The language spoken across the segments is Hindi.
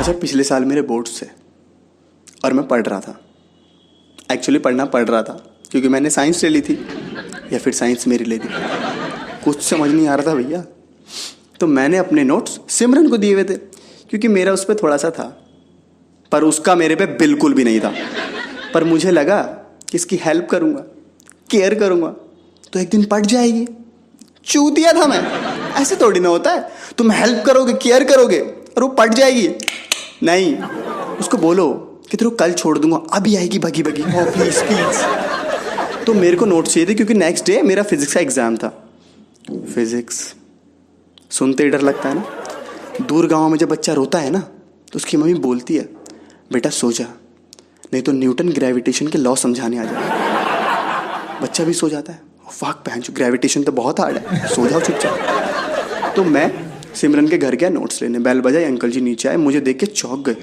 अच्छा, पिछले साल मेरे बोर्ड्स थे और मैं पढ़ रहा था। एक्चुअली पढ़ना पड़ रहा था क्योंकि मैंने साइंस ले ली थी, या फिर साइंस मेरी ले ली, कुछ समझ नहीं आ रहा था भैया। तो मैंने अपने नोट्स सिमरन को दिए हुए थे क्योंकि मेरा उस पर थोड़ा सा था, पर उसका मेरे पे बिल्कुल भी नहीं था। पर मुझे लगा कि इसकी हेल्प करूँगा, केयर करूँगा तो एक दिन पढ़ जाएगी। चूतिया था मैं, ऐसे थोड़ी ना होता है। तुम हेल्प करोगे, केयर करोगे और वो पढ़ जाएगी। नहीं, उसको बोलो कि तेरे को कल छोड़ दूंगा, अभी आएगी भगी भगी। ओ प्लीज प्लीज। तो मेरे को नोट चाहिए थे क्योंकि नेक्स्ट डे मेरा फिजिक्स का एग्जाम था। फिजिक्स सुनते ही डर लगता है ना। दूर गांव में जब बच्चा रोता है ना तो उसकी मम्मी बोलती है, बेटा सो जा, नहीं तो न्यूटन ग्रेविटेशन के लॉ समझाने आ जाए। बच्चा भी सो जाता है। वाक पहन चुका, ग्रेविटेशन तो बहुत हार्ड है, सो जाओ चुपचाप। तो मैं सिमरन के घर गया नोट्स लेने। बेल बजाई, अंकल जी नीचे आए, मुझे देख के चौंक गए।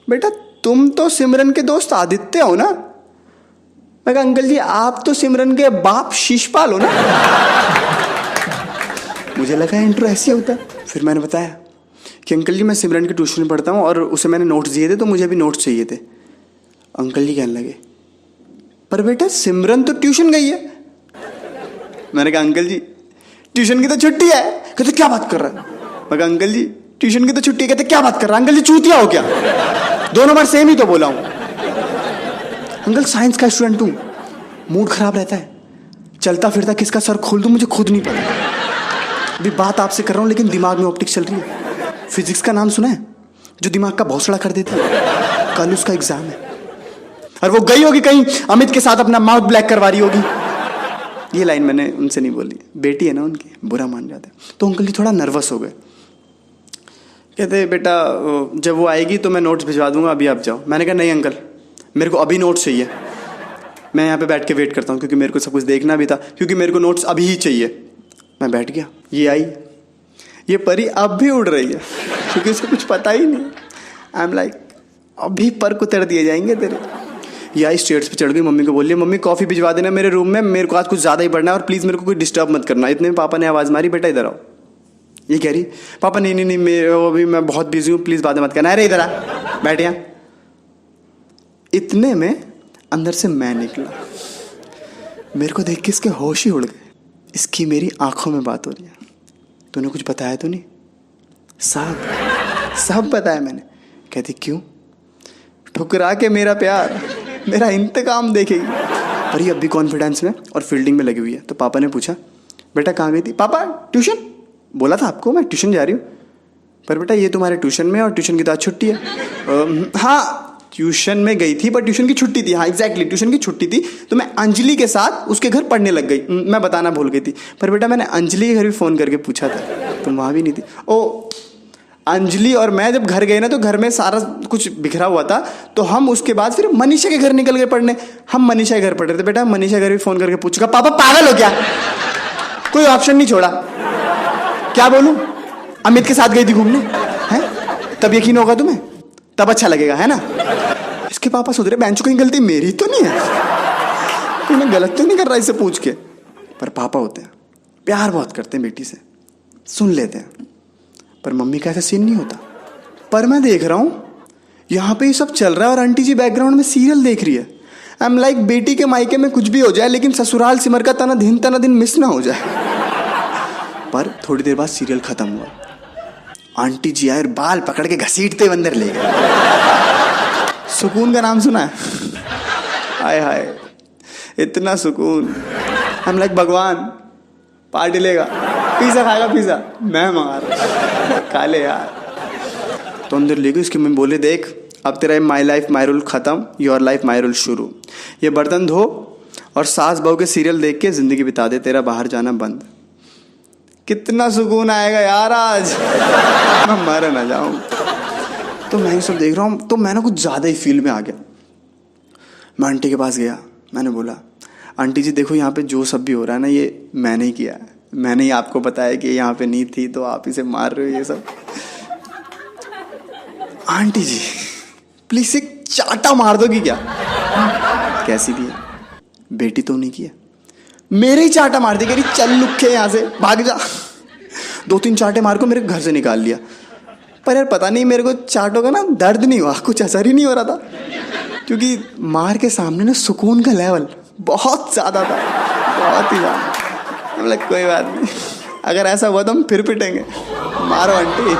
बेटा तुम तो सिमरन के दोस्त आदित्य हो ना? मैं कहा अंकल जी आप तो सिमरन के बाप शिशपाल हो ना। मुझे लगा इंट्रो ऐसे होता है। फिर मैंने बताया कि अंकल जी मैं सिमरन की ट्यूशन में पढ़ता हूँ और उसे मैंने नोट्स दिए थे तो मुझे भी नोट्स चाहिए थे। अंकल जी कहने लगे, पर बेटा सिमरन तो ट्यूशन गई है। मैंने कहा अंकल जी ट्यूशन की तो छुट्टी है। कहते क्या बात कर रहा है? मैं कहा अंकल जी ट्यूशन की तो छुट्टी है। कहते क्या बात कर रहा है? अंकल जी चूतिया हो क्या? दोनों बार सेम ही तो बोला हूं। अंकल साइंस का स्टूडेंट हूं, मूड खराब रहता है, चलता फिरता किसका सर खोल दूं मुझे खुद नहीं पता। अभी बात आपसे कर रहा हूं लेकिन दिमाग में ऑप्टिक्स चल रही है। फिजिक्स का नाम सुना है, जो दिमाग का भौसड़ा कर देती है। कल उसका एग्जाम है और वो गई होगी कहीं अमित के साथ अपना माउथ ब्लैक करवा रही होगी। ये लाइन मैंने उनसे नहीं बोली, बेटी है ना उनकी, बुरा मान जाते। तो अंकल जी थोड़ा नर्वस हो गए। कहते बेटा जब वो आएगी तो मैं नोट्स भिजवा दूंगा, अभी आप जाओ। मैंने कहा नहीं अंकल, मेरे को अभी नोट्स चाहिए। मैं यहाँ पे बैठ के वेट करता हूँ क्योंकि मेरे को सब कुछ देखना भी था, क्योंकि मेरे को नोट्स अभी ही चाहिए। मैं बैठ गया। ये आई, ये परी अब भी उड़ रही है क्योंकि इसको कुछ पता ही नहीं। आई एम लाइक अभी पर को उतर दिए जाएंगे तेरे। ये आई स्टेयर्स पे चढ़ गई, मम्मी को बोलिए मम्मी कॉफ़ी भिजवा देना मेरे रूम में, मेरे को आज कुछ ज़्यादा ही पढ़ना है और प्लीज़ मेरे को कोई डिस्टर्ब मत करना। इतने में पापा ने आवाज़ मारी, बेटा इधर आओ। ये कह रही पापा नहीं नहीं नहीं अभी मैं बहुत बिजी हूँ, प्लीज़ बातें मत करना। अरे इधर आ, बैठ यहाँ। इतने में अंदर से मैं निकला। मेरे को देख के इसके होश ही उड़ गए। इसकी मेरी आंखों में बात हो रही है। तूने कुछ बताया तो नहीं? सब बताया मैंने। कहती क्यों? ठुकरा के मेरा प्यार, मेरा इंतकाम देखेगी। पर ये अब भी कॉन्फिडेंस में और फील्डिंग में लगी हुई है। तो पापा ने पूछा बेटा कहाँ गई थी? पापा ट्यूशन, बोला था आपको मैं ट्यूशन जा रही हूँ। पर बेटा ये तुम्हारे ट्यूशन में और ट्यूशन की तो आज छुट्टी है। हाँ ट्यूशन में गई थी पर ट्यूशन की छुट्टी थी। हाँ एग्जैक्टली ट्यूशन की छुट्टी थी तो मैं अंजलि के साथ उसके घर पढ़ने लग गई। मैं बताना भूल गई थी। पर बेटा मैंने अंजलि के घर भी फ़ोन करके पूछा था, तुम वहाँ भी नहीं थी। ओ अंजलि और मैं जब घर गए ना तो घर में सारा कुछ बिखरा हुआ था। तो हम उसके बाद फिर मनीषा के घर निकल गए पढ़ने। हम मनीषा के घर पढ़ रहे थे। बेटा मनीषा के घर भी फ़ोन करके पूछूंगा, पापा पागल हो क्या? कोई ऑप्शन नहीं छोड़ा। क्या बोलूं? अमित के साथ गई थी घूमने, हैं? तब यकीन होगा तुम्हें, तब अच्छा लगेगा, है ना? इसके पापा सोच रहे बेंचो कहीं गलती मेरी तो नहीं है, कोई मैं गलत तो नहीं कर रहा इसे पूछ के। पर पापा होते हैं, प्यार बहुत करते हैं बेटी से, सुन लेते हैं। पर मम्मी का ऐसा सीन नहीं होता। पर मैं देख रहा हूं यहाँ पे ये सब चल रहा है और आंटी जी बैकग्राउंड में सीरियल देख रही है। आई एम लाइक बेटी के मायके में कुछ भी हो जाए लेकिन ससुराल सिमर का तना दिन मिस ना हो जाए। पर थोड़ी देर बाद सीरियल खत्म हुआ। आंटी जी आए और बाल पकड़ के घसीटते अंदर ले गए। सुकून का नाम सुना है? हाय हाय इतना सुकून। हम लाइक भगवान पार्टी लेगा, पिज़्ज़ा खाएगा, पिज़्ज़ा मैं मंगा रहा, खा ले यार। तो अंदर ले गई। उसकी मम्मी बोले देख अब तेरा माई लाइफ माई रूल खत्म, योर लाइफ माई रूल शुरू। ये बर्तन धो और सास बहू के सीरियल देख के जिंदगी बिता दे, तेरा बाहर जाना बंद। कितना सुकून आएगा यार आज, मैं मर ना जाऊं। तो मैं ये सब देख रहा हूँ तो मैं ना कुछ ज़्यादा ही फील में आ गया। मैं आंटी के पास गया, मैंने बोला आंटी जी देखो यहाँ पे जो सब भी हो रहा है ना ये मैंने ही किया है, मैंने ही आपको बताया कि यहाँ पे नहीं थी तो आप इसे मार रहे हो ये सब। आंटी जी प्लीज एक चाटा मार दोगी क्या? कैसी भी है बेटी तो नहीं किया, मेरे ही चाटा मार दी, कह रही चल लुक्के यहाँ से भाग जा। 2-3 चाटे मार को मेरे घर से निकाल लिया। पर यार पता नहीं मेरे को चाटों का ना दर्द नहीं हुआ, कुछ असर ही नहीं हो रहा था, क्योंकि मार के सामने ना सुकून का लेवल बहुत ज़्यादा था, बहुत ही ज़्यादा। मतलब कोई बात नहीं, अगर ऐसा हुआ तो हम फिर पिटेंगे। मारो आंटी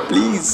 प्लीज़।